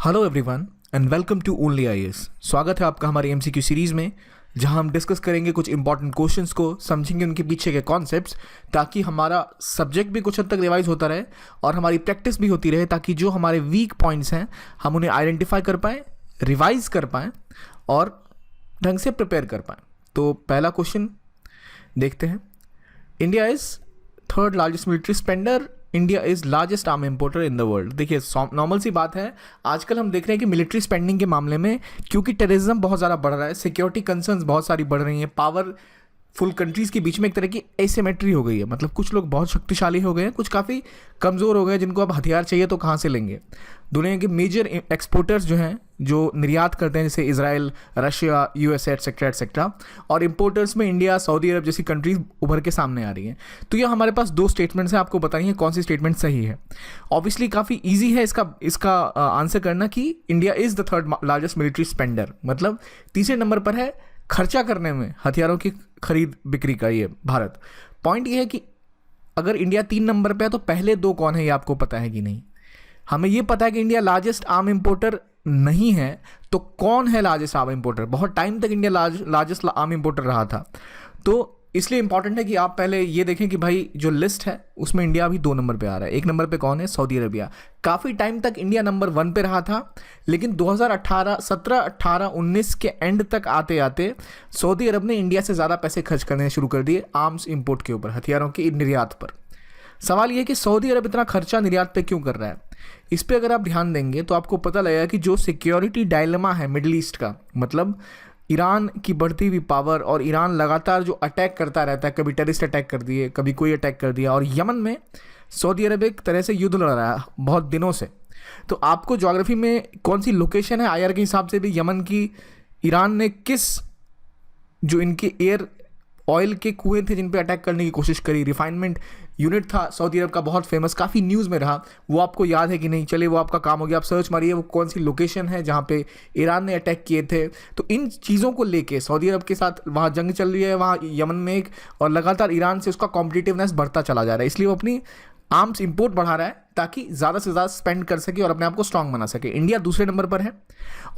Hello everyone and welcome to only IAS. स्वागत है आपका हमारी एमसीक्यू सीरीज में, जहां हम डिस्कस करेंगे कुछ इंपॉर्टेंट क्वेश्चंस को, समझेंगे उनके पीछे के कॉन्सेप्ट्स, ताकि हमारा सब्जेक्ट भी कुछ हद तक रिवाइज होता रहे और हमारी प्रैक्टिस भी होती रहे, ताकि जो हमारे वीक पॉइंट्स हैं हम उन्हें आइडेंटिफाई कर पाएँ, रिवाइज कर पाएँ और ढंग से प्रिपेयर कर पाएँ। तो पहला क्वेश्चन देखते हैं। India is third largest military spender, India is largest arm importer in the world. देखिए नॉर्मल सी बात है, आजकल हम देख रहे हैं कि मिलिट्री स्पेंडिंग के मामले में, क्योंकि टेररिज्म बहुत ज़्यादा बढ़ रहा है, सिक्योरिटी कंसर्न्स बहुत सारी बढ़ रही हैं, पावरफुल कंट्रीज़ के बीच में एक तरह की एसिमेट्री हो गई है। मतलब कुछ लोग बहुत शक्तिशाली हो गए हैं, कुछ काफ़ी कमज़ोर हो गए, जिनको अब हथियार चाहिए तो कहाँ से लेंगे। दुनिया के मेजर एक्सपोर्टर्स जो हैं, जो निर्यात करते हैं, जैसे Israel, Russia, USA etcetera etcetera, और इंपोर्टर्स में इंडिया, सऊदी अरब जैसी कंट्रीज उभर के सामने आ रही हैं। तो ये हमारे पास दो स्टेटमेंट्स हैं, आपको बताइए कौन सी स्टेटमेंट सही है। ऑब्वियसली काफ़ी ईजी है इसका आंसर करना कि India is the third largest military spender, मतलब तीसरे नंबर पर है खर्चा करने में, हथियारों की खरीद बिक्री का ये भारत। पॉइंट ये है कि अगर इंडिया 3 नंबर पे है तो पहले दो कौन है ये आपको पता है कि नहीं। हमें ये पता है कि इंडिया लार्जेस्ट आर्म इंपोर्टर नहीं है, तो कौन है लार्जेस्ट आर्म इंपोर्टर। बहुत टाइम तक इंडिया लार्जेस्ट आर्म इंपोर्टर रहा था, तो इसलिए इंपॉर्टेंट है कि आप पहले ये देखें कि भाई जो लिस्ट है उसमें इंडिया अभी 2 नंबर पे आ रहा है। 1 नंबर पे कौन है? Saudi Arabia. काफ़ी टाइम तक इंडिया नंबर 1 पे रहा था, लेकिन 2018, 17, 18, 19 के एंड तक आते आते सऊदी अरब ने इंडिया से ज़्यादा पैसे खर्च करने शुरू कर दिए आर्म्स इंपोर्ट के ऊपर, हथियारों के निर्यात पर। सवाल ये है कि सऊदी अरब इतना खर्चा निर्यात पे क्यों कर रहा है। इस पे अगर आप ध्यान देंगे तो आपको पता लगेगा कि जो सिक्योरिटी डायलेमा है मिडिल ईस्ट का, मतलब ईरान की बढ़ती हुई पावर, और ईरान लगातार जो अटैक करता रहता है, कभी टेररिस्ट अटैक कर दिए, कभी कोई अटैक कर दिया, और यमन में सऊदी अरब एक तरह से युद्ध लड़ रहा है बहुत दिनों से। तो आपको ज्योग्राफी में कौन सी लोकेशन है, आईआर के हिसाब से भी यमन की, ईरान ने किस, जो इनके एयर ऑयल के कुएं थे जिन पे अटैक करने की कोशिश करी, रिफाइनमेंट यूनिट था सऊदी अरब का बहुत फेमस, काफ़ी न्यूज़ में रहा, वो आपको याद है कि नहीं? चलिए वो आपका काम हो गया, आप सर्च मारिए वो कौन सी लोकेशन है जहाँ पे ईरान ने अटैक किए थे। तो इन चीज़ों को लेके सऊदी अरब के साथ वहाँ जंग चल रही है, वहाँ यमन में एक, और लगातार ईरान से उसका कॉम्पिटिटिवनेस बढ़ता चला जा रहा है, इसलिए वो अपनी आर्म्स इंपोर्ट बढ़ा रहा है ताकि ज़्यादा से ज़्यादा स्पेंड कर सके और अपने आप को स्ट्रांग बना सके। इंडिया दूसरे नंबर पर है,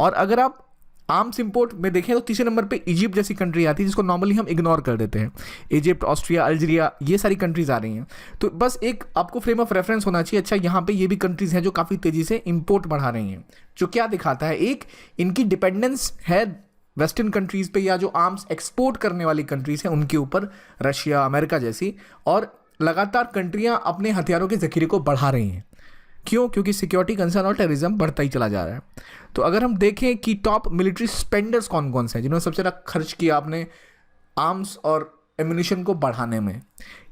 और अगर आप आर्म्स इंपोर्ट में देखें तो तीसरे नंबर पे इजिप्ट जैसी कंट्री आती है, जिसको नॉर्मली हम इग्नोर कर देते हैं। इजिप्ट, ऑस्ट्रिया, अल्जीरिया, ये सारी कंट्रीज आ रही हैं। तो बस एक आपको फ्रेम ऑफ रेफरेंस होना चाहिए, अच्छा यहाँ पे ये भी कंट्रीज हैं जो काफ़ी तेज़ी से इंपोर्ट बढ़ा रही हैं, जो क्या दिखाता है, एक इनकी डिपेंडेंस है वेस्टर्न कंट्रीज़ पे, या जो आर्म्स एक्सपोर्ट करने वाली कंट्रीज हैं उनके ऊपर, रशिया, अमेरिका जैसी, और लगातार कंट्रियाँ अपने हथियारों के जखीरे को बढ़ा रही हैं। क्यों? क्योंकि सिक्योरिटी कंसर्न और टेररिज्म बढ़ता ही चला जा रहा है। तो अगर हम देखें कि टॉप मिलिट्री स्पेंडर्स कौन कौन से हैं जिन्होंने सबसे ज़्यादा खर्च किया अपने आर्म्स और एम्यूनिशन को बढ़ाने में।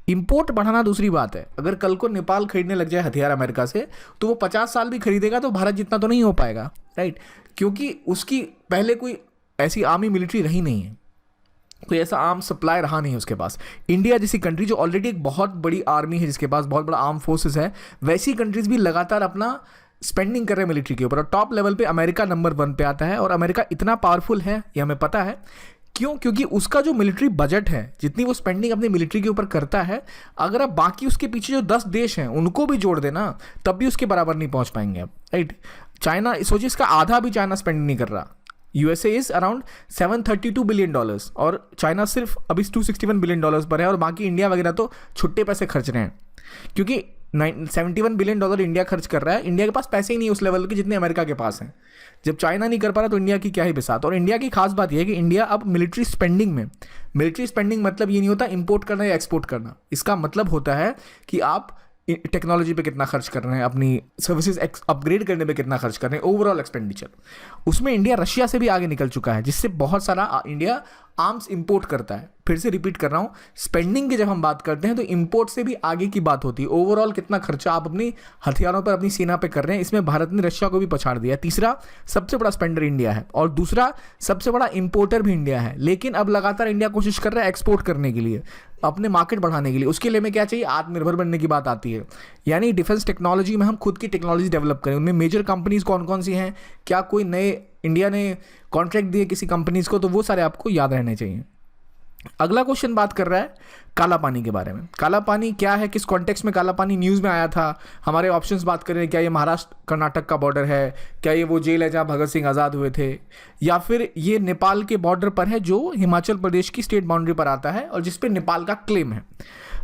इंपोर्ट बढ़ाना दूसरी बात है, अगर कल को नेपाल खरीदने लग जाए हथियार अमेरिका से, तो वो 50 साल भी खरीदेगा तो भारत जितना तो नहीं हो पाएगा, राइट? क्योंकि उसकी पहले कोई ऐसी आर्मी मिलिट्री रही नहीं है, कोई ऐसा आर्म सप्लाई रहा नहीं है उसके पास। इंडिया जैसी कंट्री जो ऑलरेडी एक बहुत बड़ी आर्मी है, जिसके पास बहुत बड़ा आर्म फोर्सेस है, वैसी कंट्रीज भी लगातार अपना स्पेंडिंग कर रहे हैं मिलिट्री के ऊपर। और टॉप लेवल पे अमेरिका नंबर 1 पे आता है, और अमेरिका इतना पावरफुल है ये हमें पता है। क्यों? क्योंकि उसका जो मिलिट्री बजट है, जितनी वो स्पेंडिंग अपनी मिलिट्री के ऊपर करता है, अगर आप बाकी उसके पीछे जो 10 देश हैं उनको भी जोड़ देना, तब भी उसके बराबर नहीं पहुंच पाएंगे आप, राइट? चाइना, सोचिए इसका आधा भी चाइना स्पेंड नहीं कर रहा। यूएसए इज अराउंड $732 बिलियन, और चाइना सिर्फ अभी $261 बिलियन पर है, और बाकी इंडिया वगैरह तो छुट्टे पैसे खर्च रहे हैं, क्योंकि $71 बिलियन इंडिया खर्च कर रहा है। इंडिया के पास पैसे ही नहीं उस लेवल के जितने अमेरिका के पास हैं। जब चाइना नहीं कर पा रहा तो इंडिया की क्या ही बिसात। और इंडिया की खास बात यह है कि इंडिया अब मिलिट्री स्पेंडिंग में, मिलिट्री स्पेंडिंग मतलब ये नहीं होता इंपोर्ट करना या एक्सपोर्ट करना, इसका मतलब होता है कि आप टेक्नोलॉजी पे कितना खर्च कर रहे हैं, अपनी सर्विसेज अपग्रेड करने पे कितना खर्च कर रहे हैं, ओवरऑल एक्सपेंडिचर। उसमें इंडिया रशिया से भी आगे निकल चुका है, जिससे बहुत सारा इंडिया आर्म्स इंपोर्ट करता है। फिर से रिपीट कर रहा हूँ, स्पेंडिंग की जब हम बात करते हैं तो इंपोर्ट से भी आगे की बात होती है। ओवरऑल कितना खर्चा आप अपनी हथियारों पर, अपनी सेना पे कर रहे हैं, इसमें भारत ने रशिया को भी पछाड़ दिया। तीसरा सबसे बड़ा स्पेंडर इंडिया है, और दूसरा सबसे बड़ा इंपोर्टर भी इंडिया है। लेकिन अब लगातार इंडिया कोशिश कर रहा है एक्सपोर्ट करने के लिए, अपने मार्केट बढ़ाने के लिए। उसके लिए हमें क्या चाहिए? आत्मनिर्भर बनने की बात आती है, यानी डिफेंस टेक्नोलॉजी में हम खुद की टेक्नोलॉजी डेवलप करें। उनमें मेजर कंपनीज कौन कौन सी हैं, क्या कोई नए इंडिया ने कॉन्ट्रैक्ट दिए किसी कंपनीज को, तो वो सारे आपको याद रहने चाहिए। अगला क्वेश्चन बात कर रहा है काला पानी के बारे में। काला पानी क्या है, किस कॉन्टेक्स्ट में काला पानी न्यूज़ में आया था। हमारे ऑप्शंस बात करें, क्या ये महाराष्ट्र कर्नाटक का बॉर्डर है, क्या ये वो जेल है जहाँ भगत सिंह आज़ाद हुए थे, या फिर ये नेपाल के बॉर्डर पर है जो हिमाचल प्रदेश की स्टेट बाउंड्री पर आता है और जिस पे नेपाल का क्लेम है।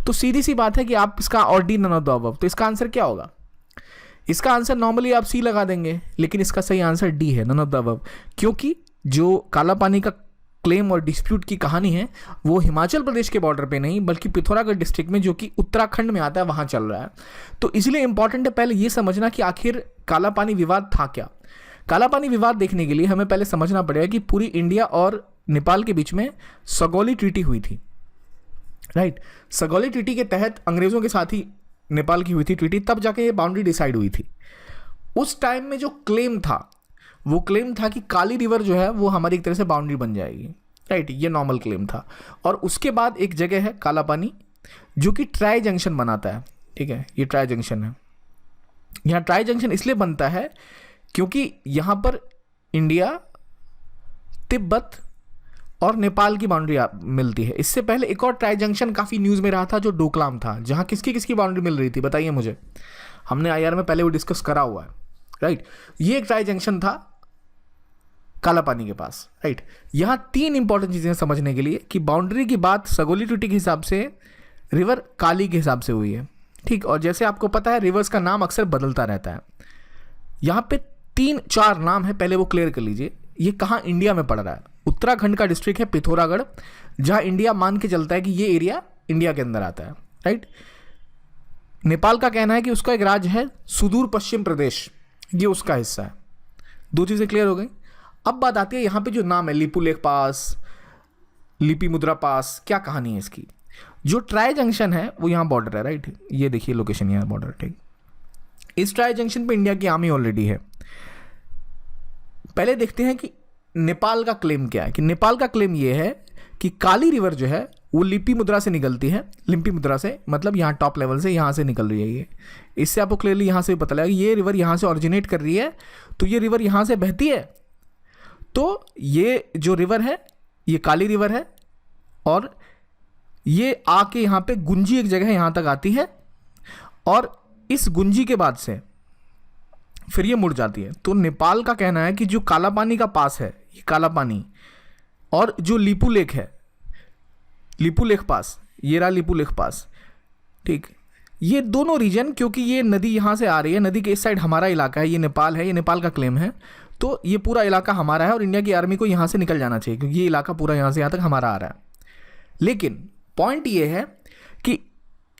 तो सीधी सी बात है कि आप इसका और D none of the above, तो इसका आंसर क्या होगा? इसका आंसर नॉर्मली आप सी लगा देंगे, लेकिन इसका सही आंसर डी है, नन ऑफ द अबव। क्योंकि जो काला पानी का क्लेम और डिस्प्यूट की कहानी है वो हिमाचल प्रदेश के बॉर्डर पे नहीं बल्कि पिथौरागढ़ डिस्ट्रिक्ट में जो कि उत्तराखंड में आता है वहाँ चल रहा है। तो इसलिए इंपॉर्टेंट है पहले ये समझना कि आखिर काला पानी विवाद था क्या। काला पानी विवाद देखने के लिए हमें पहले समझना पड़ेगा कि पूरी इंडिया और नेपाल के बीच में सगौली ट्रीटी हुई थी, राइट। सगौली ट्रीटी के तहत अंग्रेज़ों के साथ ही नेपाल की हुई थी ट्रीटी, तब जाके ये बाउंड्री डिसाइड हुई थी। उस टाइम में जो क्लेम था वो क्लेम था कि काली रिवर जो है वो हमारी एक तरह से बाउंड्री बन जाएगी, राइट। ये नॉर्मल क्लेम था। और उसके बाद एक जगह है काला पानी जो कि ट्राई जंक्शन बनाता है, ठीक है। ये ट्राई जंक्शन है। यहाँ ट्राई जंक्शन इसलिए बनता है क्योंकि यहाँ पर इंडिया, तिब्बत और नेपाल की बाउंड्री मिलती है। इससे पहले एक और ट्राई जंक्शन काफ़ी न्यूज़ में रहा था जो डोकलाम था, जहाँ किसकी किसकी बाउंड्री मिल रही थी बताइए मुझे। हमने आईआर में पहले वो डिस्कस करा हुआ है, राइट। ये एक ट्राई जंक्शन था काला पानी के पास, राइट। यहाँ तीन इंपॉर्टेंट चीज़ें समझने के लिए कि बाउंड्री की बात सगोली ट्रीटी के हिसाब से रिवर काली के हिसाब से हुई है, ठीक। और जैसे आपको पता है रिवर्स का नाम अक्सर बदलता रहता है। यहाँ पे 3-4 नाम है, पहले वो क्लियर कर लीजिए। ये कहाँ इंडिया में पड़ रहा है? उत्तराखंड का डिस्ट्रिक्ट है पिथौरागढ़, जहाँ इंडिया मान के चलता है कि ये एरिया इंडिया के अंदर आता है, राइट। नेपाल का कहना है कि उसका एक राज्य है सुदूर पश्चिम प्रदेश, ये उसका हिस्सा है। दो चीज़ें क्लियर हो गई। अब बात आती है यहाँ पे जो नाम है लिपुलेख पास, लिपिमुद्रा पास, क्या कहानी है इसकी? जो ट्राई जंक्शन है वो यहाँ बॉर्डर है, राइट। ये देखिए लोकेशन यहाँ बॉर्डर, ठीक। इस ट्राई जंक्शन पे इंडिया की आर्मी ऑलरेडी है। पहले देखते हैं कि नेपाल का क्लेम क्या है। कि नेपाल का क्लेम ये है कि काली रिवर जो है वो लिपि मुद्रा से निकलती है। लिपि मुद्रा से मतलब यहाँ टॉप लेवल से यहाँ से निकल रही है ये। इससे आपको क्लियरली यहाँ से पता लगेगा ये रिवर यहाँ से ऑरिजिनेट कर रही है, तो ये रिवर यहाँ से बहती है। तो ये जो रिवर है ये काली रिवर है और ये आके यहाँ पे गुंजी एक जगह यहाँ तक आती है और इस गुंजी के बाद से फिर ये मुड़ जाती है। तो नेपाल का कहना है कि जो काला पानी का पास है, ये काला पानी, और जो लिपुलेख है, लिपुलेख पास, ये रहा लिपुलेख पास, ठीक। ये दोनों रीजन, क्योंकि ये नदी यहाँ से आ रही है, नदी के इस साइड हमारा इलाका है, ये नेपाल है, ये नेपाल का क्लेम है, तो ये पूरा इलाका हमारा है और इंडिया की आर्मी को यहाँ से निकल जाना चाहिए क्योंकि ये इलाका पूरा यहाँ से यहाँ तक हमारा आ रहा है। लेकिन पॉइंट ये है कि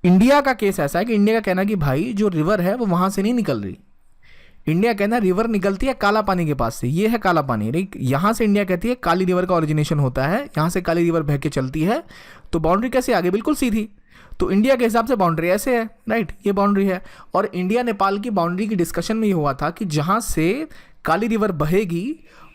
इंडिया का केस ऐसा है कि इंडिया का कहना है कि भाई जो रिवर है वो वहाँ से नहीं निकल रही। इंडिया कहना है रिवर निकलती है काला पानी के पास से, ये है काला पानी, राइट। यहाँ से इंडिया कहती है काली रिवर का ओरिजिनेशन होता है, यहाँ से काली रिवर बह के चलती है। तो बाउंड्री कैसे आगे? बिल्कुल सीधी। तो इंडिया के हिसाब से बाउंड्री ऐसे है, राइट, ये बाउंड्री है। और इंडिया नेपाल की बाउंड्री की डिस्कशन में ये हुआ था कि जहाँ से काली रिवर बहेगी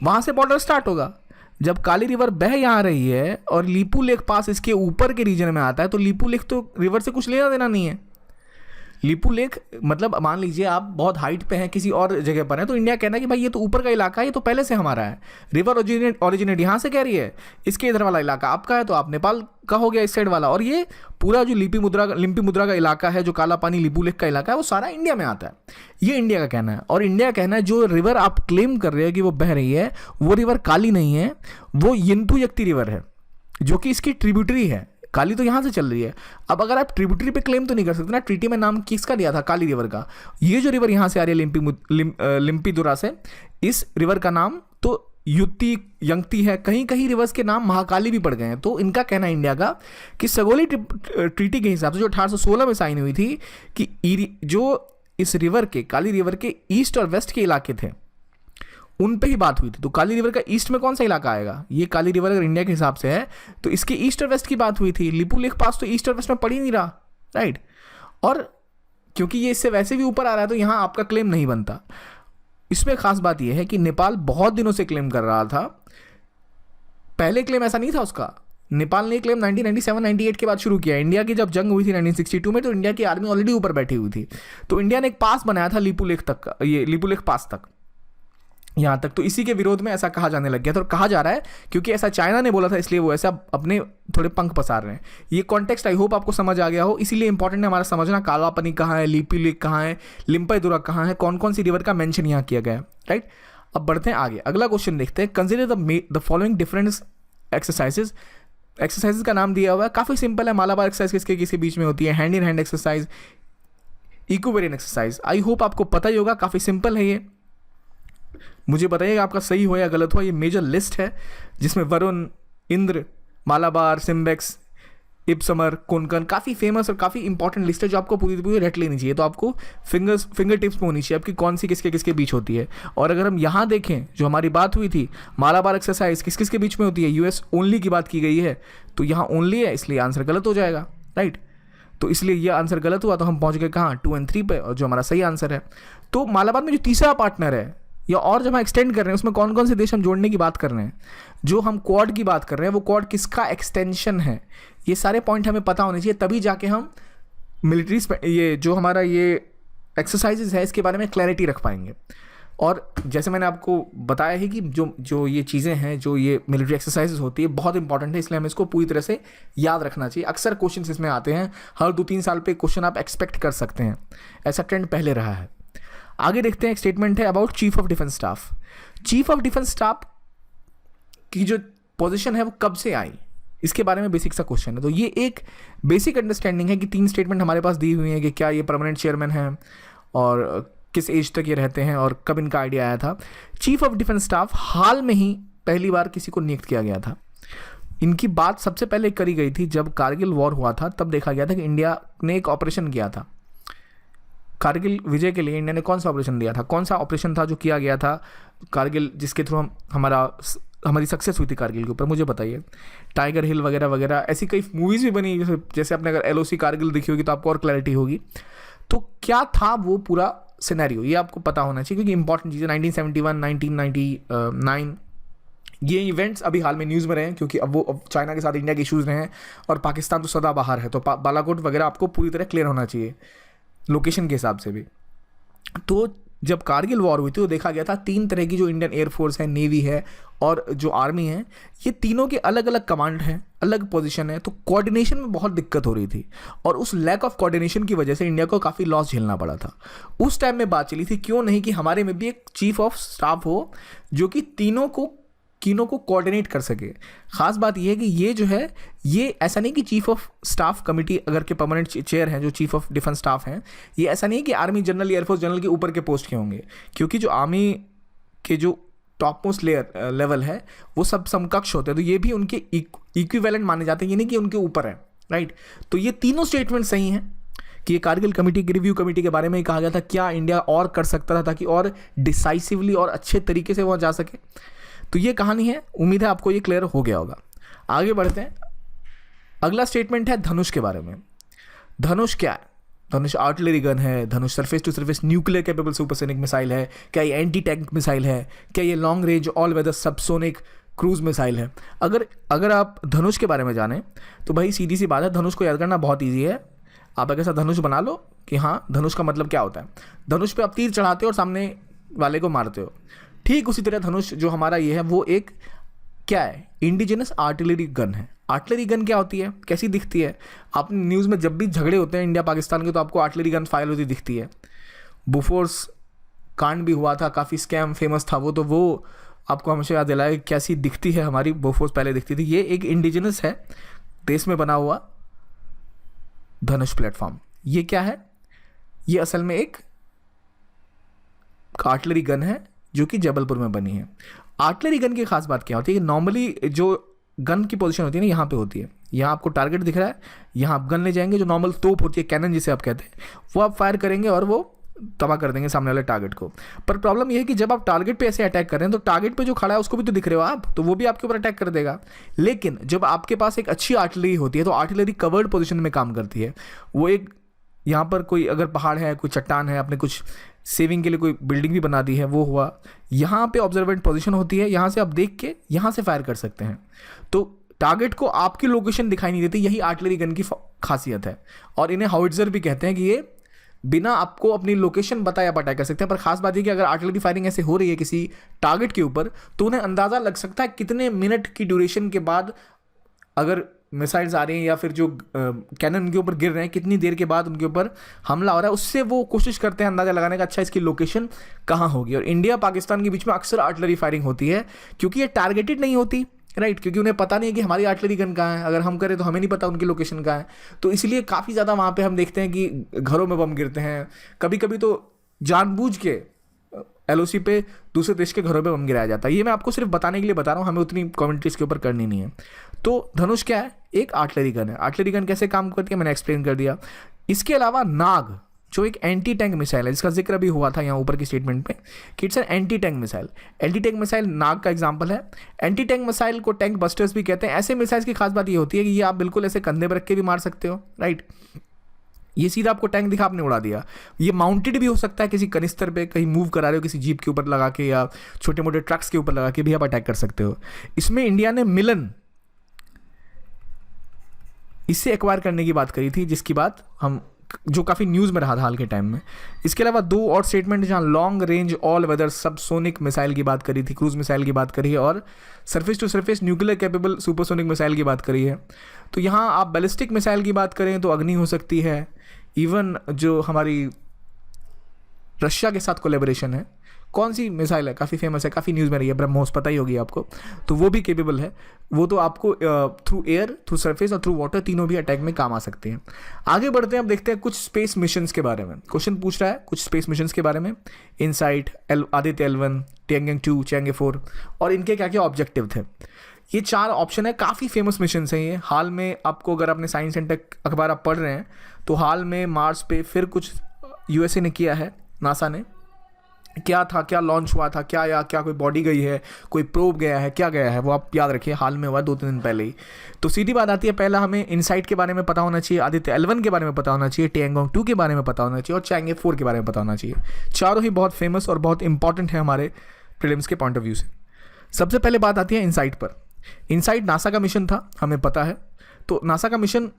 वहाँ से बॉर्डर स्टार्ट होगा। जब काली रिवर बह यहाँ रही है और लिपुलेख पास इसके ऊपर के रीजन में आता है, तो लिपुलेख तो रिवर से कुछ लेना देना नहीं है। लिपुलेख मतलब मान लीजिए आप बहुत हाइट पे हैं, किसी और जगह पर हैं, तो इंडिया कहना है कि भाई ये तो ऊपर का इलाका है, ये तो पहले से हमारा है। रिवर ओरिजिनेट यहाँ से कह रही है, इसके इधर वाला इलाका आपका है, तो आप नेपाल का हो गया इस साइड वाला। और ये पूरा जो लिपि मुद्रा का इलाका है, जो काला पानी लिपुलेख का इलाका है, वो सारा इंडिया में आता है। ये इंडिया का कहना है। और इंडिया का कहना है जो रिवर आप क्लेम कर रहे हो कि वो बह रही है, वो रिवर काली नहीं है, वो यिंतु यक्ति रिवर है, जो कि इसकी ट्रिब्यूटरी है। काली तो यहाँ से चल रही है। अब अगर आप ट्रिब्यूटरी पे क्लेम तो नहीं कर सकते ना, ट्रीटी में नाम किसका दिया था? काली रिवर का। ये जो रिवर यहाँ से आ रही है लिम्पीदुरा से, इस रिवर का नाम तो युक्ति यंगती है। कहीं कहीं रिवर्स के नाम महाकाली भी पड़ गए हैं। तो इनका कहना है इंडिया का कि सगोली ट्रीटी के हिसाब से जो 1816 में साइन हुई थी कि जो इस रिवर के, काली रिवर के ईस्ट और वेस्ट के इलाके थे, उन पे ही बात हुई थी। तो काली रिवर का ईस्ट में कौन सा इलाका आएगा? ये काली रिवर अगर इंडिया के हिसाब से है तो इसके ईस्ट और वेस्ट की बात हुई थी। लिपुलेख पास तो ईस्ट और वेस्ट में पड़ ही नहीं रहा, राइट। और क्योंकि ये इससे वैसे भी ऊपर आ रहा है तो यहाँ आपका क्लेम नहीं बनता। इसमें खास बात यह है कि नेपाल बहुत दिनों से क्लेम कर रहा था। पहले क्लेम ऐसा नहीं था उसका। नेपाल ने क्लेम 1997-98 के बाद शुरू किया। इंडिया की जब जंग हुई थी 1962 में, तो इंडिया की आर्मी ऑलरेडी ऊपर बैठी हुई थी। तो इंडिया ने एक पास बनाया था लिपुलेख तक का, ये लिपुलेख पास तक। यहाँ तक तो इसी के विरोध में ऐसा कहा जाने लग गया था, और कहा जा रहा है क्योंकि ऐसा चाइना ने बोला था, इसलिए वो ऐसा अपने थोड़े पंख पसार रहे हैं। ये कॉन्टेक्स्ट आई होप आपको समझ आ गया हो, इसीलिए इंपॉर्टेंट है हमारा समझना कालापानी कहाँ है, लीपी लेक कहाँ है, लिम्पाईदुरा कहाँ है, कौन कौन सी रिवर का मेंशन यहाँ किया गया है, राइट। अब बढ़ते हैं आगे, अगला क्वेश्चन देखते हैं। Consider the following different exercises. Exercises का नाम दिया हुआ है, काफ़ी सिंपल है। मालाबार एक्सरसाइज किसके किसके बीच में होती है, hand in hand exercise, equivariant exercise. I hope आपको पता ही होगा, काफ़ी सिंपल है ये। मुझे बताइएगा आपका सही हो या गलत हो। ये मेजर लिस्ट है जिसमें वरुण, इंद्र, मालाबार, सिम्बेक्स, इप्समर, कोनकन, काफ़ी फेमस और काफ़ी इंपॉर्टेंट लिस्ट है जो आपको पूरी पूरी रट लेनी चाहिए। तो आपको फिंगर टिप्स में होनी चाहिए आपकी कौन सी किसके किसके बीच होती है। और अगर हम यहाँ देखें, जो हमारी बात हुई थी मालाबार एक्सरसाइज किस किस के बीच में होती है, यूएस ओनली की बात की गई है, तो यहाँ ओनली है, इसलिए आंसर गलत हो जाएगा, राइट। तो इसलिए ये आंसर गलत हुआ, तो हम पहुँच गए कहाँ, 2 और 3 पे, और जो हमारा सही आंसर है। तो मालाबार में जो तीसरा पार्टनर है, या और जब हम एक्सटेंड कर रहे हैं उसमें कौन कौन से देश हम जोड़ने की बात कर रहे हैं, जो हम क्वाड की बात कर रहे हैं वो क्वाड किसका एक्सटेंशन है, ये सारे पॉइंट हमें पता होने चाहिए, तभी जाके हम मिलिट्री ये जो हमारा ये एक्सरसाइजेज है इसके बारे में क्लैरिटी रख पाएंगे। और जैसे मैंने आपको बताया है कि जो ये चीज़ें हैं, जो ये मिलिट्री एक्सरसाइजेज होती है, बहुत इंपॉर्टेंट है, इसलिए हमें इसको पूरी तरह से याद रखना चाहिए। अक्सर क्वेश्चन इसमें आते हैं, हर 2-3 साल पे क्वेश्चन आप एक्सपेक्ट कर सकते हैं, ऐसा ट्रेंड पहले रहा है। आगे देखते हैं, एक स्टेटमेंट है about chief of defence staff. Chief of defence staff की जो पोजीशन है वो कब से आई, इसके बारे में बेसिक सा क्वेश्चन है। तो ये एक बेसिक अंडरस्टैंडिंग है कि 3 स्टेटमेंट हमारे पास दी हुई हैं कि क्या ये परमानेंट चेयरमैन है और किस एज तक ये रहते हैं और कब इनका आइडिया आया था। चीफ ऑफ डिफेंस स्टाफ हाल में ही पहली बार किसी को नियुक्त किया गया था। इनकी बात सबसे पहले करी गई थी जब कारगिल वॉर हुआ था, तब देखा गया था कि इंडिया ने एक ऑपरेशन किया था। कारगिल विजय के लिए इंडिया ने कौन सा ऑपरेशन दिया था, कौन सा ऑपरेशन था जो किया गया था कारगिल, जिसके थ्रू हमारी सक्सेस हुई थी कारगिल के ऊपर, मुझे बताइए। टाइगर हिल वगैरह वगैरह ऐसी कई मूवीज़ भी बनी, जैसे आपने अगर LOC कारगिल देखी होगी तो आपको और क्लैरिटी होगी। तो क्या था वो पूरा सिनेरियो, ये आपको पता होना चाहिए क्योंकि इंपॉर्टेंट चीज़ें 1971, 1999 ये इवेंट्स अभी हाल में न्यूज़ में रहे हैं, क्योंकि अब चाइना के साथ इंडिया के इशूज़ रहे हैं और पाकिस्तान तो सदा बाहर है, तो बालाकोट वगैरह आपको पूरी तरह क्लियर होना चाहिए लोकेशन के हिसाब से भी। तो जब कारगिल वॉर हुई थी तो देखा गया था 3 तरह की जो इंडियन एयरफोर्स है, नेवी है और जो आर्मी है, ये तीनों के अलग अलग कमांड हैं, अलग पोजीशन है, तो कोऑर्डिनेशन में बहुत दिक्कत हो रही थी और उस लैक ऑफ कोऑर्डिनेशन की वजह से इंडिया को काफ़ी लॉस झेलना पड़ा था। उस टाइम में बात चली थी क्यों नहीं कि हमारे में भी एक चीफ ऑफ स्टाफ हो जो कि तीनों को कोऑर्डिनेट कर सके। खास बात यह है कि ये जो है, ये ऐसा नहीं कि चीफ ऑफ स्टाफ कमेटी अगर के परमानेंट चेयर हैं जो चीफ ऑफ डिफेंस स्टाफ हैं, ये ऐसा नहीं है कि आर्मी जनरल, एयरफोर्स जनरल के ऊपर के पोस्ट के होंगे, क्योंकि जो आर्मी के जो टॉप मोस्ट लेवल है वो सब समकक्ष होते हैं, तो ये भी उनके इक्विवेलेंट माने जाते हैं, ये नहीं कि उनके ऊपर है, राइट। तो ये तीनों स्टेटमेंट सही हैं कि ये कारगिल कमेटी की रिव्यू कमेटी के बारे में ही कहा गया था, क्या इंडिया और कर सकता था ताकि और डिसाइसिवली और अच्छे तरीके से वहाँ जा सके। तो ये कहानी है, उम्मीद है आपको ये क्लियर हो गया होगा। आगे बढ़ते हैं, अगला स्टेटमेंट है धनुष के बारे में। धनुष क्या है? धनुष आर्टिलरी गन है, Dhanush surface to surface nuclear capable supersonic missile है, क्या ये एंटी टैंक मिसाइल है, क्या ये long range all weather subsonic cruise missile है। अगर आप धनुष के बारे में जानें तो भाई सीधी सी बात है, धनुष को याद करना बहुत ईजी है। आप एक ऐसा धनुष बना लो कि हाँ, धनुष का मतलब क्या होता है। धनुष पे आप तीर चढ़ाते हो और सामने वाले को मारते हो। ठीक उसी तरह धनुष जो हमारा ये है वो एक क्या है, इंडिजिनस आर्टिलरी गन है। आर्टिलरी गन क्या होती है, कैसी दिखती है? आपने न्यूज़ में जब भी झगड़े होते हैं इंडिया पाकिस्तान के तो आपको आर्टिलरी गन फायर होती दिखती है। बोफोर्स कांड भी हुआ था, काफ़ी स्कैम फेमस था वो, तो वो आपको हमेशा याद दिलाए कैसी दिखती है हमारी बोफोर्स पहले दिखती थी। ये एक इंडिजिनस है, देश में बना हुआ धनुष प्लेटफॉर्म। ये क्या है? ये असल में एक आर्टिलरी गन है जो कि जबलपुर में बनी है। आर्टिलरी गन की खास बात क्या होती है कि नॉर्मली जो गन की पोजीशन होती है ना, यहाँ पे होती है, यहाँ आपको टारगेट दिख रहा है, यहाँ आप गन ले जाएंगे, जो नॉर्मल तोप होती है, कैनन जिसे आप कहते हैं, वो आप फायर करेंगे और वो तबाह कर देंगे सामने वाले टारगेट को। पर प्रॉब्लम ये है कि जब आप टारगेट पे ऐसे अटैक कर रहे हैं तो टारगेट पे जो खड़ा है उसको भी तो दिख रहे हो आप, तो वो भी आपके ऊपर अटैक कर देगा। लेकिन जब आपके पास एक अच्छी आर्टिलरी होती है तो आर्टिलरी कवर्ड पोजीशन में काम करती है। वो एक यहाँ पर कोई अगर पहाड़ है, कोई चट्टान है, आपने कुछ सेविंग के लिए कोई बिल्डिंग भी बना दी है, वो हुआ, यहाँ पे ऑब्जर्वेंट पोजीशन होती है, यहाँ से आप देख के यहाँ से फायर कर सकते हैं। तो टारगेट को आपकी लोकेशन दिखाई नहीं देती, यही आर्टिलरी गन की खासियत है। और इन्हें हाउइट्जर भी कहते हैं कि ये बिना आपको अपनी लोकेशन बताए आप अटैक कर सकते हैं। पर खास बात है कि अगर आर्टिलरी फायरिंग ऐसे हो रही है किसी टारगेट के ऊपर तो उन्हें अंदाज़ा लग सकता है कितने मिनट की ड्यूरेशन के बाद अगर मिसाइल्स आ रही हैं या फिर जो कैनन उनके ऊपर गिर रहे हैं कितनी देर के बाद उनके ऊपर हमला हो रहा है, उससे वो कोशिश करते हैं अंदाज़ा लगाने का अच्छा इसकी लोकेशन कहाँ होगी। और इंडिया पाकिस्तान के बीच में अक्सर आर्टिलरी फायरिंग होती है क्योंकि ये टारगेटेड नहीं होती, राइट, क्योंकि उन्हें पता नहीं है कि हमारी आर्टिलरी गन कहाँ है, अगर हम करें तो हमें नहीं पता उनकी लोकेशन कहाँ है। तो इसलिए काफ़ी ज़्यादा वहाँ पे हम देखते हैं कि घरों में बम गिरते हैं, कभी कभी तो जानबूझ के LOC पे दूसरे देश के घरों पे बम गिराया जाता है। ये मैं आपको सिर्फ बताने के लिए बता रहा हूँ, हमें उतनी कमेंट्री इसके ऊपर करनी नहीं है। तो धनुष क्या है? एक आर्टिलरी गन है। आर्टिलरी गन कैसे काम करती है मैंने एक्सप्लेन कर दिया। इसके अलावा नाग जो एक एंटी टैंक मिसाइल है, जिसका जिक्र अभी हुआ था यहाँ ऊपर की स्टेटमेंट में कि it's an anti tank missile. Anti tank missile Nag का एग्जांपल है। एंटी टैंक मिसाइल को टैंक बस्टर्स भी कहते हैं। ऐसे मिसाइल्स की खास बात ये होती है कि ये आप बिल्कुल ऐसे कंधे पर रख के भी मार सकते हो, राइट। ये सीधा आपको टैंक दिखा, आपने उड़ा दिया। ये माउंटेड भी हो सकता है किसी कनिस्तर पे, कहीं मूव करा रहे हो किसी जीप के ऊपर लगा के या छोटे मोटे ट्रक्स के ऊपर लगा के भी आप अटैक कर सकते हो। इसमें इंडिया ने मिलन इससे एक्वायर करने की बात करी थी, जिसकी बात हम जो काफ़ी न्यूज़ में रहा था हाल के टाइम में। इसके अलावा दो और स्टेटमेंट जहाँ long range all weather subsonic missile की बात करी थी, क्रूज मिसाइल की बात करी है, और surface to surface nuclear capable supersonic missile की बात करी है। तो यहाँ आप बैलिस्टिक मिसाइल की बात करें तो अग्नि हो सकती है। इवन जो हमारी रशिया के साथ कोलेबोरेशन है, कौन सी मिसाइल है काफ़ी फेमस है, काफ़ी न्यूज़ में रही है, ब्रह्मोस, पता ही होगी आपको, तो वो भी केपेबल है। वो तो आपको थ्रू एयर, थ्रू सरफेस और थ्रू वाटर तीनों भी अटैक में काम आ सकते हैं। आगे बढ़ते हैं, अब देखते हैं कुछ स्पेस मिशंस के बारे में। क्वेश्चन पूछ रहा है कुछ स्पेस मिशंस के बारे में। इनसाइट, आदित्य L1, टिएंगेंग 2, चैंगे 4 और इनके क्या क्या ऑब्जेक्टिव थे। ये 4 ऑप्शन है, काफ़ी फेमस मिशन हैं ये। हाल में आपको अगर अपने साइंस एंड टेक अखबार आप पढ़ रहे हैं तो हाल में मार्स पे फिर कुछ USA ने किया है, नासा ने। क्या था, क्या लॉन्च हुआ था, क्या कोई बॉडी गई है, कोई प्रोब गया है, क्या गया है, वो आप याद रखिए, हाल में हुआ 2-3 दिन पहले ही। तो सीधी बात आती है, पहला हमें इनसाइट के बारे में पता होना चाहिए, आदित्य L1 के बारे में पता होना चाहिए, टिएंगोंग 2 के बारे में पता होना चाहिए और चैंगे 4 के बारे में पता होना चाहिए। चारों ही बहुत फेमस और बहुत इंपॉर्टेंट है हमारे प्रीलिम्स के पॉइंट ऑफ व्यू से। सबसे पहले बात आती है इनसाइट पर। इनसाइट नासा का मिशन था, हमें पता है। तो नासा का मिशन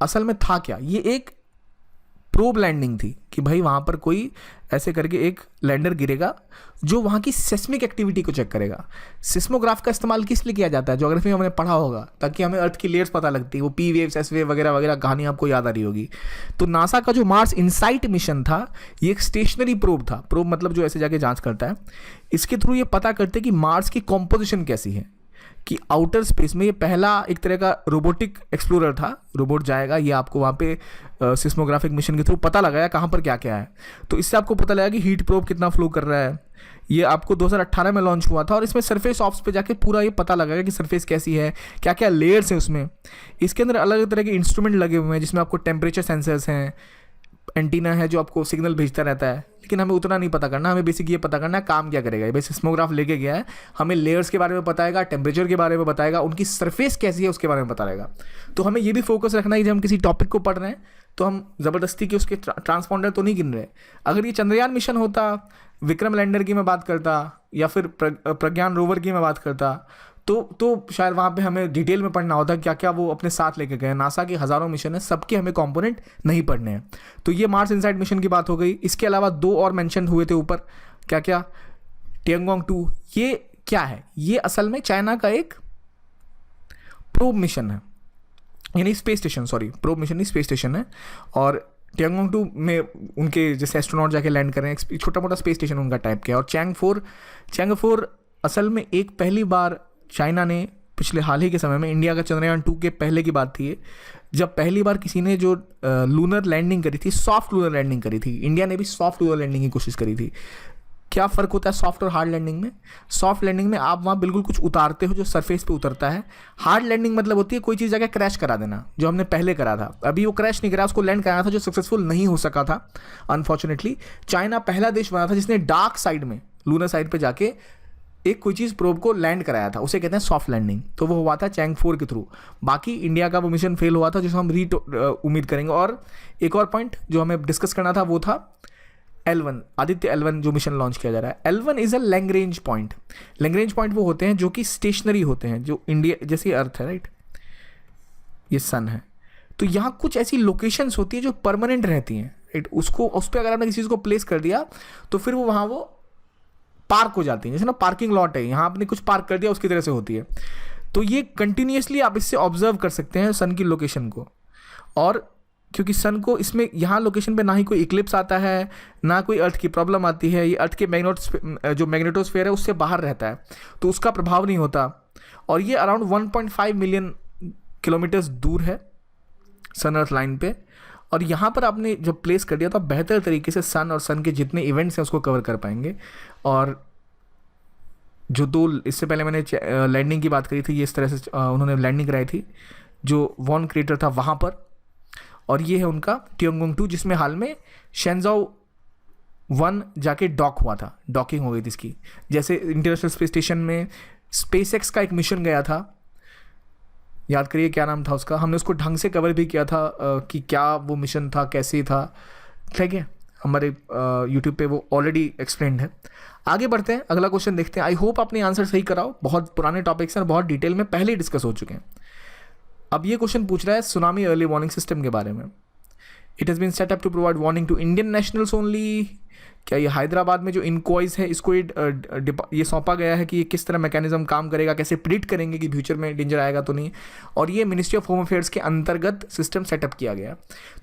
असल में था क्या? ये एक प्रोब लैंडिंग थी कि भाई वहाँ पर कोई ऐसे करके एक लैंडर गिरेगा जो वहाँ की सेस्मिक एक्टिविटी को चेक करेगा। सिस्मोग्राफ का इस्तेमाल किस लिए किया जाता है? ज्योग्राफी में हमने पढ़ा होगा, ताकि हमें अर्थ की लेयर्स पता लगती है, वो P वेव्स, S वेव वगैरह वगैरह कहानी आपको याद आ रही होगी। तो नासा का जो मार्स इनसाइट मिशन था, ये एक स्टेशनरी प्रोब था। प्रोब मतलब जो ऐसे जाके जांच करता है। इसके थ्रू ये पता करते कि मार्स की कॉम्पोजिशन कैसी है, कि आउटर स्पेस में ये पहला एक तरह का रोबोटिक एक्सप्लोरर था। रोबोट जाएगा, ये आपको वहाँ पे सिस्मोग्राफिक मिशन के थ्रू पता लगाया कहाँ पर क्या क्या है। तो इससे आपको पता लगा कि हीट प्रोब कितना फ्लो कर रहा है। ये आपको 2018 में लॉन्च हुआ था और इसमें सरफेस ऑफ्स पे जाके पूरा ये पता लगाया कि सरफेस कैसी है, क्या क्या लेयर्स हैं उसमें। इसके अंदर अलग अलग तरह के इंस्ट्रूमेंट लगे हुए हैं, जिसमें आपको टेम्परेचर सेंसर्स हैं, एंटीना है जो आपको सिग्नल भेजता रहता है। लेकिन हमें उतना नहीं पता करना, हमें बेसिक ये पता करना है काम क्या करेगा। ये सिस्मोग्राफ लेके गया है, हमें लेयर्स के बारे में बताएगा, टेम्परेचर के बारे में बताएगा, उनकी सरफेस कैसी है उसके बारे में बताएगा। तो हमें ये भी फोकस रखना है कि जब हम किसी टॉपिक को पढ़ रहे हैं तो हम ज़बरदस्ती के उसके ट्रांसपॉन्डर तो नहीं गिन रहे। अगर ये चंद्रयान मिशन होता, विक्रम लैंडर की मैं बात करता, या फिर प्रज्ञान रोवर की मैं बात करता, तो शायद वहाँ पे हमें डिटेल में पढ़ना होता क्या क्या वो अपने साथ लेके गए। नासा के हज़ारों मिशन है, सबके हमें कंपोनेंट नहीं पढ़ने हैं। तो ये मार्स इनसाइट मिशन की बात हो गई। इसके अलावा 2 और मेंशन हुए थे ऊपर, क्या क्या? टिएंगोंग 2, ये क्या है? ये असल में चाइना का एक प्रोब मिशन है, यानी space station, sorry probe mission नहीं, स्पेस स्टेशन है। और टिएंगोंग 2 में उनके जैसे एस्ट्रोनॉट जाके लैंड कर रहे हैं, छोटा मोटा स्पेस स्टेशन उनका टाइप का है। और चैंग 4 असल में एक पहली बार चाइना ने पिछले हाल ही के समय में, इंडिया का चंद्रयान 2 के पहले की बात थी ये, जब पहली बार किसी ने जो लूनर लैंडिंग करी थी, सॉफ्ट लूनर लैंडिंग करी थी। इंडिया ने भी सॉफ्ट लूनर लैंडिंग की कोशिश करी थी। क्या फ़र्क होता है सॉफ्ट और हार्ड लैंडिंग में? सॉफ्ट लैंडिंग में आप वहाँ बिल्कुल कुछ उतारते हो जो सरफेस पे उतरता है। हार्ड लैंडिंग मतलब होती है कोई चीज़ जाके क्रैश करा देना, जो हमने पहले करा था। अभी वो क्रैश नहीं करा, उसको लैंड कराया था, जो सक्सेसफुल नहीं हो सका था अनफॉर्चुनेटली। चाइना पहला देश बना था जिसने डार्क साइड में, लूनर साइड पर जाके एक कोई चीज़ प्रोब को लैंड कराया था, उसे कहते हैं सॉफ्ट लैंडिंग। तो वो हुआ था चैंग 4 के थ्रू। बाकी इंडिया का वो मिशन फेल हुआ था, जिसको हम उम्मीद करेंगे। और एक और पॉइंट जो हमें डिस्कस करना था वो था L1, आदित्य L1 जो मिशन लॉन्च किया जा रहा है। L1 is a Lagrange point. Lagrange point वो होते हैं जो कि स्टेशनरी होते हैं, जो इंडिया जैसे अर्थ है, राइट, ये सन है। तो यहाँ कुछ ऐसी लोकेशंस होती है जो परमानेंट रहती हैं, राइट। उसको उस पर अगर आपने किसी चीज़ को प्लेस कर दिया तो फिर वो वहाँ वो पार्क हो जाती है, जैसे ना पार्किंग लॉट है, यहाँ आपने कुछ पार्क कर दिया उसकी तरह से होती है। तो ये कंटिन्यूसली आप इससे ऑब्जर्व कर सकते हैं सन की लोकेशन को। और क्योंकि सन को इसमें यहाँ लोकेशन पे ना ही कोई इक्लिप्स आता है, ना कोई अर्थ की प्रॉब्लम आती है, ये अर्थ के जो मैग्नेटोस्फेयर है उससे बाहर रहता है, तो उसका प्रभाव नहीं होता। और ये अराउंड 1.5 मिलियन किलोमीटर्स दूर है सन अर्थ लाइन पे। और यहाँ पर आपने जब प्लेस कर दिया तो आप बेहतर तरीके से सन और सन के जितने इवेंट्स हैं उसको कवर कर पाएंगे। और जो दो, इससे पहले मैंने लैंडिंग की बात करी थी, ये इस तरह से उन्होंने लैंडिंग कराई थी जो वॉन क्रेटर था वहाँ पर। और ये है उनका तियांगोंग 2, जिसमें हाल में शेंजाओ 1 जाके डॉक हुआ था, डॉकिंग हो गई थी इसकी। जैसे इंटरनेशनल स्पेस स्टेशन में स्पेसएक्स का एक मिशन गया था, याद करिए क्या नाम था उसका, हमने उसको ढंग से कवर भी किया था कि क्या वो मिशन था, कैसे था, ठीक है, हमारे यूट्यूब पे वो ऑलरेडी एक्सप्लेन्ड है। आगे बढ़ते हैं, अगला क्वेश्चन देखते हैं। आई होप आपने आंसर सही कराओ, बहुत पुराने टॉपिक्स हैं, बहुत डिटेल में पहले ही डिस्कस हो चुके हैं। अब ये क्वेश्चन पूछ रहा है सुनामी अर्ली वार्निंग सिस्टम के बारे में। It has been set up to provide warning to Indian nationals only. क्या ये हैदराबाद में जो इनक्वाइज है इसको ये सौंपा गया है कि ये किस तरह मैकेनिज्म काम करेगा, कैसे प्रिडिक्ट करेंगे कि फ्यूचर में डेंजर आएगा तो नहीं। और ये मिनिस्ट्री ऑफ होम अफेयर्स के अंतर्गत सिस्टम सेटअप किया गया।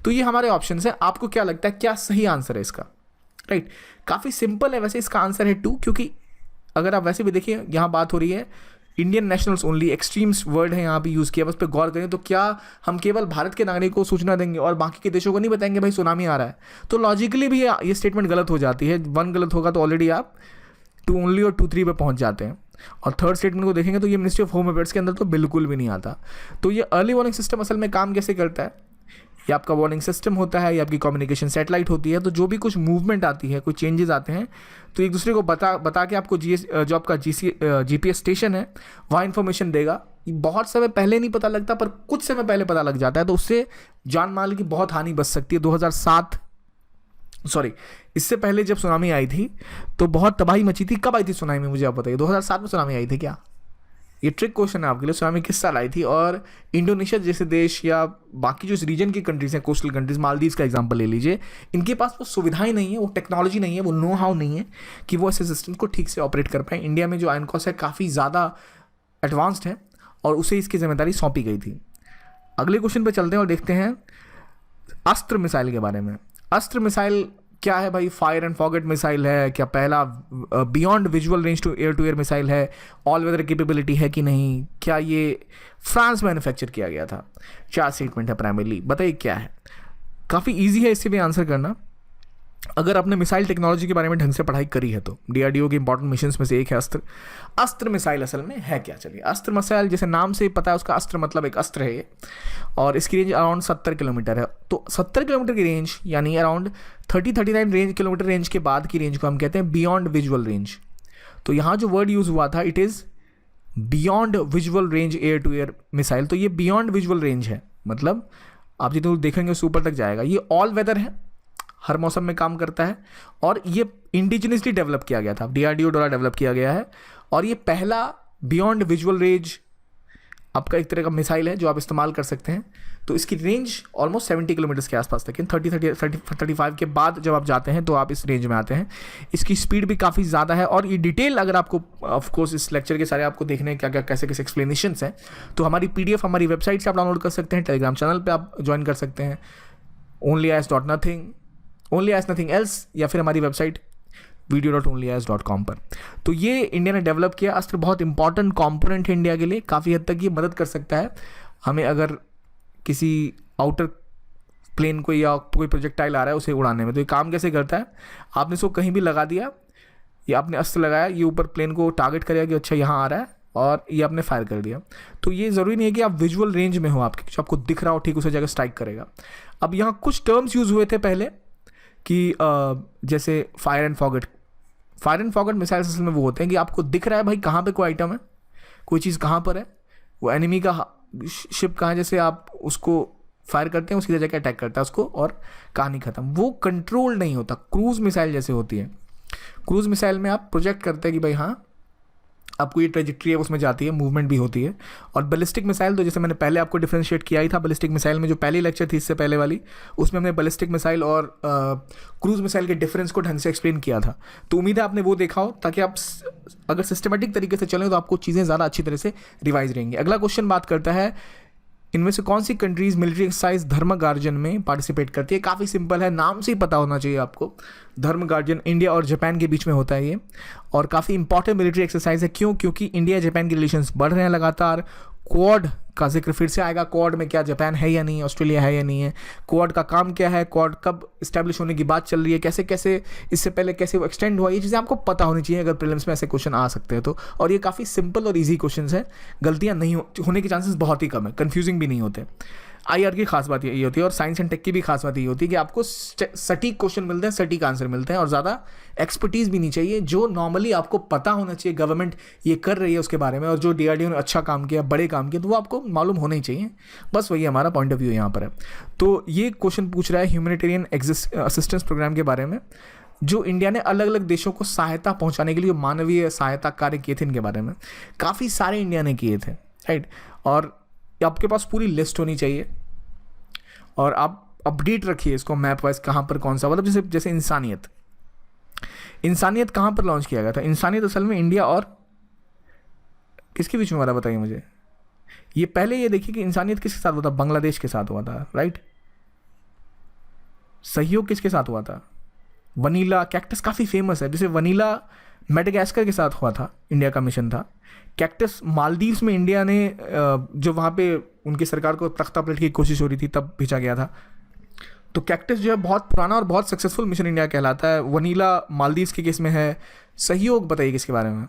तो ये हमारे ऑप्शन है, आपको क्या लगता है क्या सही आंसर है इसका, राइट। काफ़ी सिंपल है वैसे, इसका आंसर है 2, क्योंकि अगर आप वैसे भी देखिए यहाँ बात हो रही है Indian nationals only, extremes word है यहाँ पे यूज़ किया, बस पे गौर करें तो क्या हम केवल भारत के नागरिक को सूचना देंगे और बाकी के देशों को नहीं बताएंगे भाई सुनामी आ रहा है? तो लॉजिकली भी ये स्टेटमेंट गलत हो जाती है। 1 गलत होगा तो ऑलरेडी आप 2 ओनली और 2, 3 पे पहुँच जाते हैं। और थर्ड स्टेटमेंट को देखेंगे तो ये मिनिस्ट्री ऑफ होम अफेयर्स के अंदर तो बिल्कुल भी नहीं आता। तो ये अर्ली वार्निंग सिस्टम असल में काम कैसे करता है, ये आपका वार्निंग सिस्टम होता है, ये आपकी कम्युनिकेशन सैटेलाइट होती है। तो जो भी कुछ मूवमेंट आती है, कोई चेंजेस आते हैं, तो एक दूसरे को बता के आपको जो आपका GPS स्टेशन है वहाँ इन्फॉर्मेशन देगा। बहुत समय पहले नहीं पता लगता पर कुछ समय पहले पता लग जाता है, तो उससे जान माल की बहुत हानि बच सकती है। 2007 इससे पहले जब सुनामी आई थी तो बहुत तबाही मची थी। कब आई थी सुनामी, मुझे आप बताइए, 2007 में सुनामी आई थी क्या? ये ट्रिक क्वेश्चन है आपके लिए। सुनामी किस साल आई थी? और इंडोनेशिया जैसे देश या बाकी जो इस रीजन की कंट्रीज हैं, कोस्टल कंट्रीज, मालदीव्स का एग्जांपल ले लीजिए, इनके पास वो सुविधाएं नहीं है, वो टेक्नोलॉजी नहीं है, वो नो हाउ नहीं है कि वो ऐसे सिस्टम को ठीक से ऑपरेट कर पाए। इंडिया में जो आयनकॉस है काफ़ी ज़्यादा एडवांस्ड है और उसे इसकी जिम्मेदारी सौंपी गई थी। अगले क्वेश्चन पर चलते हैं और देखते हैं अस्त्र मिसाइल के बारे में। अस्त्र मिसाइल क्या है भाई? फायर एंड फॉरगेट मिसाइल है क्या? पहला beyond visual range to air missile है? ऑल वेदर कैपेबिलिटी है कि नहीं? क्या ये फ्रांस मैन्युफैक्चर किया गया था? 4 स्टेटमेंट है प्राइमरीली, बताइए क्या है। काफ़ी इजी है इससे भी आंसर करना अगर आपने मिसाइल टेक्नोलॉजी के बारे में ढंग से पढ़ाई करी है तो। DRDO के इंपॉर्टेंट मिशंस में से एक है अस्त्र। अस्त्र मिसाइल असल में है क्या? चलिए, अस्त्र मिसाइल जैसे नाम से पता है उसका अस्त्र मतलब एक अस्त्र है ये, और इसकी रेंज अराउंड 70 किलोमीटर है। तो 70 किलोमीटर की रेंज यानी अराउंड 39 किलोमीटर रेंज के बाद की रेंज को हम कहते हैं बियॉन्ड विजुअल रेंज। तो यहाँ जो वर्ड यूज़ हुआ था it is beyond visual range air to air missile. तो ये बियॉन्ड विजुअल रेंज है, मतलब आप जितने देखेंगे उससे ऊपर तक जाएगा। ये ऑल वेदर है, हर मौसम में काम करता है, और ये इंडिजिनसली डेवलप किया गया था, DRDO द्वारा डेवलप किया गया है। और ये पहला बियॉन्ड विजुअल रेंज आपका एक तरह का मिसाइल है जो आप इस्तेमाल कर सकते हैं। तो इसकी रेंज ऑलमोस्ट 70 किलोमीटर के आसपास तक, 35 के बाद जब आप जाते हैं तो आप इस रेंज में आते हैं। इसकी स्पीड भी काफ़ी ज़्यादा है। और ये डिटेल अगर आपको ऑफकोर्स इस लेक्चर के सारे आपको देखने क्या क्या कैसे कैसे एक्सप्लेनेशंस हैं तो हमारी PDF हमारी वेबसाइट से आप डाउनलोड कर सकते हैं, टेलीग्राम चैनल पर आप ज्वाइन कर सकते हैं only as nothing else, या फिर हमारी वेबसाइट video.onlyas.com पर। तो ये इंडिया ने डेवलप किया अस्त्र, बहुत इंपॉर्टेंट कंपोनेंट है इंडिया के लिए। काफ़ी हद तक ये मदद कर सकता है हमें अगर किसी आउटर प्लेन को या कोई प्रोजेक्टाइल आ रहा है उसे उड़ाने में। तो ये काम कैसे करता है, आपने इसको कहीं भी लगा दिया, ये आपने अस्त्र लगाया, ये ऊपर प्लेन को टारगेट करेगा कि अच्छा यहाँ आ रहा है, और ये आपने फायर कर दिया। तो ये ज़रूरी नहीं है कि आप विजुअल रेंज में हो आपके, जो आपको दिख रहा हो ठीक उसे जगह स्ट्राइक करेगा। अब यहाँ कुछ टर्म्स यूज़ हुए थे पहले कि जैसे फायर एंड फॉरगेट मिसाइल्स असल में वो होते हैं कि आपको दिख रहा है भाई कहाँ पे कोई आइटम है, कोई चीज़ कहाँ पर है, वो एनिमी का शिप कहाँ है, जैसे आप उसको फायर करते हैं उसकी जगह अटैक करता है उसको और कहानी ख़त्म। वो कंट्रोल नहीं होता, क्रूज़ मिसाइल जैसे होती है। क्रूज़ मिसाइल में आप प्रोजेक्ट करते हैं कि भाई हाँ आपको ये ट्रेजेक्ट्री है उसमें जाती है, मूवमेंट भी होती है। और बैलिस्टिक मिसाइल तो जैसे मैंने पहले आपको डिफ्रेंशिएट किया ही था, बैलिस्टिक मिसाइल में जो पहली लेक्चर थी इससे पहले वाली, उसमें हमने बैलिस्टिक मिसाइल और क्रूज मिसाइल के डिफरेंस को ढंग से एक्सप्लेन किया था। तो उम्मीद है आपने वो देखा हो, ताकि आप अगर सिस्टमेटिक तरीके से चलें तो आपको चीज़ें ज़्यादा अच्छी तरह से रिवाइज रहेंगी। अगला क्वेश्चन बात करता है इनमें से कौन सी कंट्रीज मिलिट्री एक्सरसाइज धर्म गार्जन में पार्टिसिपेट करती है। काफ़ी सिंपल है, नाम से ही पता होना चाहिए आपको। धर्म गार्जन इंडिया और जापान के बीच में होता है ये, और काफ़ी इंपॉर्टेंट मिलिट्री एक्सरसाइज है। क्यों? क्योंकि इंडिया जापान के रिलेशंस बढ़ रहे हैं लगातार। क्वाड का जिक्र फिर से आएगा, क्वाड में क्या जापान है या नहीं, ऑस्ट्रेलिया है या नहीं है, क्वाड का काम क्या है, क्वाड कब इस्टेब्लिश होने की बात चल रही है, कैसे कैसे इससे पहले कैसे वो एक्सटेंड हुआ, ये चीज़ें आपको पता होनी चाहिए अगर प्रीलिम्स में ऐसे क्वेश्चन आ सकते हैं तो। और ये काफ़ी सिंपल और ईजी क्वेश्चन है, गलतियाँ नहीं होने के चांसेस बहुत ही कम है, कन्फ्यूजिंग भी नहीं होते। IR की खास बात यही होती है, और साइंस एंड टेक की भी खास बात यही होती है कि आपको सटीक क्वेश्चन मिलते हैं, सटीक आंसर मिलते हैं, और ज़्यादा एक्सपर्टीज़ भी नहीं चाहिए। जो नॉर्मली आपको पता होना चाहिए गवर्नमेंट ये कर रही है उसके बारे में, और जो DRDO ने अच्छा काम किया, बड़े काम किए, तो वो आपको मालूम होना ही चाहिए। बस वही हमारा पॉइंट ऑफ व्यू यहाँ पर है। तो ये क्वेश्चन पूछ रहा है ह्यूमैनिटेरियन असिस्टेंस प्रोग्राम के बारे में, जो इंडिया ने अलग अलग देशों को सहायता पहुँचाने के लिए मानवीय सहायता कार्य किए थे। इनके बारे में काफ़ी सारे इंडिया ने किए थे, राइट। और आपके पास पूरी लिस्ट होनी चाहिए, और आप अपडेट रखिए इसको मैप वाइज, कहाँ पर कौन सा, मतलब जैसे इंसानियत कहाँ पर लॉन्च किया गया था। इंसानियत असल में इंडिया और किसके बीच में हुआ था बताइए मुझे। ये पहले ये देखिए कि इंसानियत किसके साथ हुआ था, बांग्लादेश के साथ हुआ था, राइट। सहयोग किसके साथ हुआ था, वनीला कैक्टस काफ़ी फेमस है। जैसे वनीला मेडागास्कर के साथ हुआ था, इंडिया का मिशन था। कैक्टस मालदीव्स में इंडिया ने जो वहाँ पे उनकी सरकार को तख्ता पलट की कोशिश हो रही थी तब भेजा गया था। तो कैक्टस जो है बहुत पुराना और बहुत सक्सेसफुल मिशन इंडिया कहलाता है। वनीला मालदीव्स के केस में है। सहयोग बताइए किसके बारे में,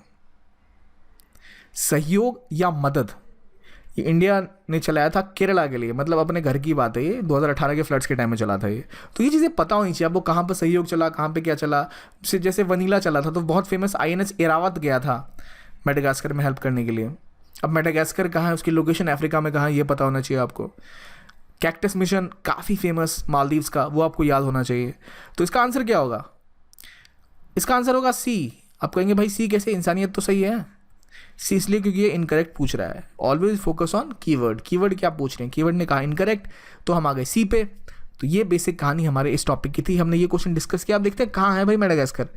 सहयोग या मदद, ये इंडिया ने चलाया था केरला के लिए, मतलब अपने घर की बात है ये, 2018 के फ्लड्स के टाइम में चला था ये। तो ये चीज़ें पता होनी चाहिए आपको, कहाँ पर सहयोग चला, कहाँ पे क्या चला। जैसे वनीला चला था तो बहुत फेमस INS एरावत गया था मेडागास्कर में हेल्प करने के लिए। अब मेडागास्कर कहाँ है, उसकी लोकेशन अफ्रीका में कहाँ है, ये पता होना चाहिए आपको। कैक्टस मिशन काफ़ी फेमस मालदीव्स का, वो आपको याद होना चाहिए। तो इसका आंसर क्या होगा, इसका आंसर होगा C। आप कहेंगे भाई C कैसे, इंसानियत तो सही है। C इसलिए क्योंकि ये इनकरेक्ट पूछ रहा है। Always focus on keyword, keyword क्या पूछ रहे हैं, कीवर्ड ने कहा इनकरेक्ट तो हम आ गए C पे। तो ये बेसिक कहानी हमारे इस टॉपिक की थी, हमने ये क्वेश्चन डिस्कस किया। आप देखते हैं कहाँ है भाई मेडागास्कर,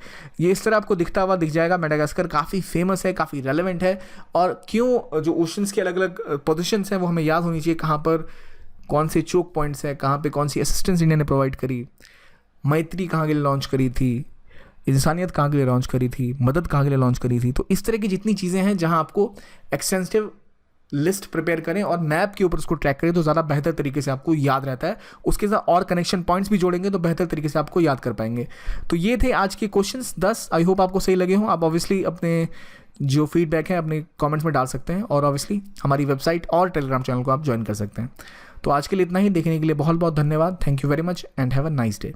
ये इस तरह आपको दिखता हुआ दिख जाएगा। मेडागास्कर काफ़ी फेमस है, काफ़ी रेलेवेंट है, और क्यों जो ओशंस के अलग अलग पोजिशंस हैं वो हमें याद होनी चाहिए, कहाँ पर कौन से चोक पॉइंट्स हैं, कहाँ पे कौन सी असिस्टेंस इंडिया ने प्रोवाइड करी, मैत्री कहाँ के लिए लॉन्च करी थी, इंसानियत कहाँ के लिए लॉन्च करी थी, मदद कहाँ के लिए लॉन्च करी थी। तो इस तरह की जितनी चीज़ें हैं जहाँ आपको एक्सटेंसिव लिस्ट प्रिपेयर करें और मैप के ऊपर उसको ट्रैक करें तो ज़्यादा बेहतर तरीके से आपको याद रहता है। उसके साथ और कनेक्शन पॉइंट्स भी जोड़ेंगे तो बेहतर तरीके से आपको याद कर पाएंगे। तो ये थे आज के क्वेश्चंस 10। आई होप आपको सही लगे हों। आप ऑब्वियसली अपने जो फीडबैक है अपने कमेंट्स में डाल सकते हैं, और ऑब्वियसली हमारी वेबसाइट और टेलीग्राम चैनल को आप ज्वाइन कर सकते हैं। तो आज के लिए इतना ही, देखने के लिए बहुत बहुत धन्यवाद। Thank you very much and have a nice day.